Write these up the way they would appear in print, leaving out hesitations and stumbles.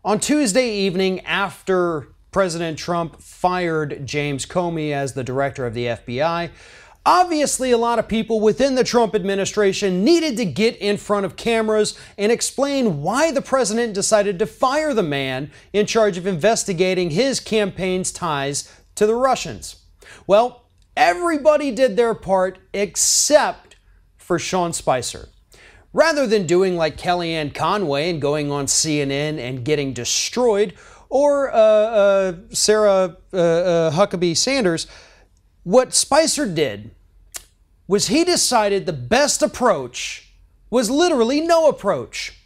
On Tuesday evening, after President Trump fired James Comey as the director of the FBI, obviously a lot of people within the Trump administration needed to get in front of cameras and explain why the president decided to fire the man in charge of investigating his campaign's ties to the Russians. Well, everybody did their part except for Sean Spicer. Rather than doing like Kellyanne Conway and going on CNN and getting destroyed, or Sarah Huckabee Sanders, what Spicer did was he decided the best approach was literally no approach.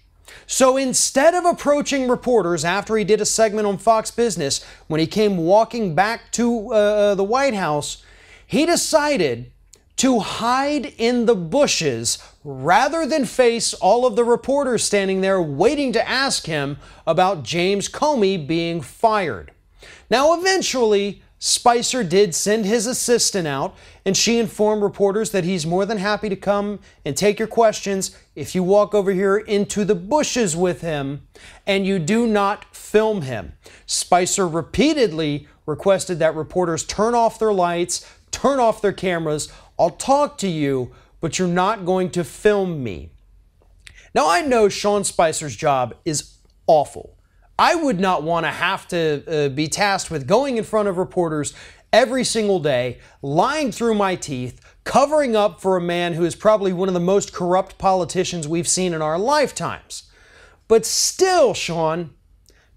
So instead of approaching reporters after he did a segment on Fox Business, when he came walking back to the White House, he decided to hide in the bushes rather than face all of the reporters standing there waiting to ask him about James Comey being fired. Now, eventually, Spicer did send his assistant out, and she informed reporters that he's more than happy to come and take your questions if you walk over here into the bushes with him and you do not film him. Spicer repeatedly requested that reporters turn off their lights, turn off their cameras. I'll talk to you, but you're not going to film me. Now, I know Sean Spicer's job is awful. I would not want to have to be tasked with going in front of reporters every single day, lying through my teeth, covering up for a man who is probably one of the most corrupt politicians we've seen in our lifetimes. But still, Sean,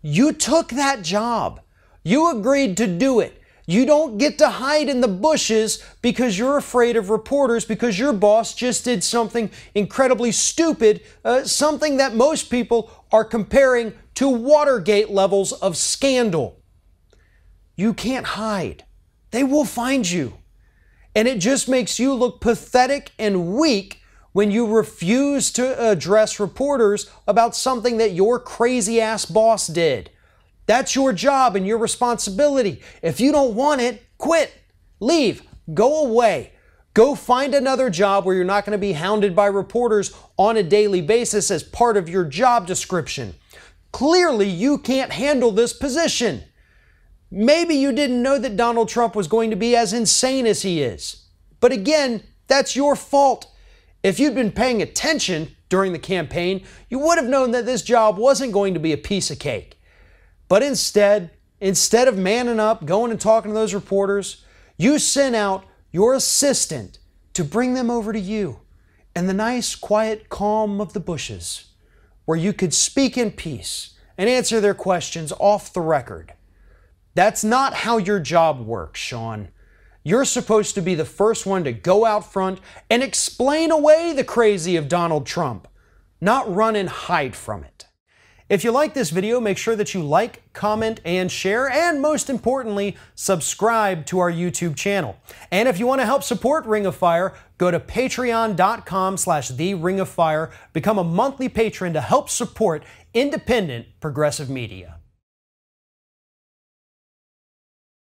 you took that job. You agreed to do it. You don't get to hide in the bushes because you're afraid of reporters because your boss just did something incredibly stupid, something that most people are comparing to Watergate levels of scandal. You can't hide. They will find you. And it just makes you look pathetic and weak when you refuse to address reporters about something that your crazy ass boss did. That's your job and your responsibility. If you don't want it, quit, leave, go away. Go find another job where you're not going to be hounded by reporters on a daily basis as part of your job description. Clearly, you can't handle this position. Maybe you didn't know that Donald Trump was going to be as insane as he is. But again, that's your fault. If you'd been paying attention during the campaign, you would have known that this job wasn't going to be a piece of cake. But instead of manning up, going and talking to those reporters, you sent out your assistant to bring them over to you in the nice, quiet calm of the bushes, where you could speak in peace and answer their questions off the record. That's not how your job works, Sean. You're supposed to be the first one to go out front and explain away the crazy of Donald Trump, not run and hide from it. If you like this video, make sure that you like, comment, and share, and most importantly, subscribe to our YouTube channel. And if you want to help support Ring of Fire, go to patreon.com/TheRingOfFire, become a monthly patron to help support independent progressive media.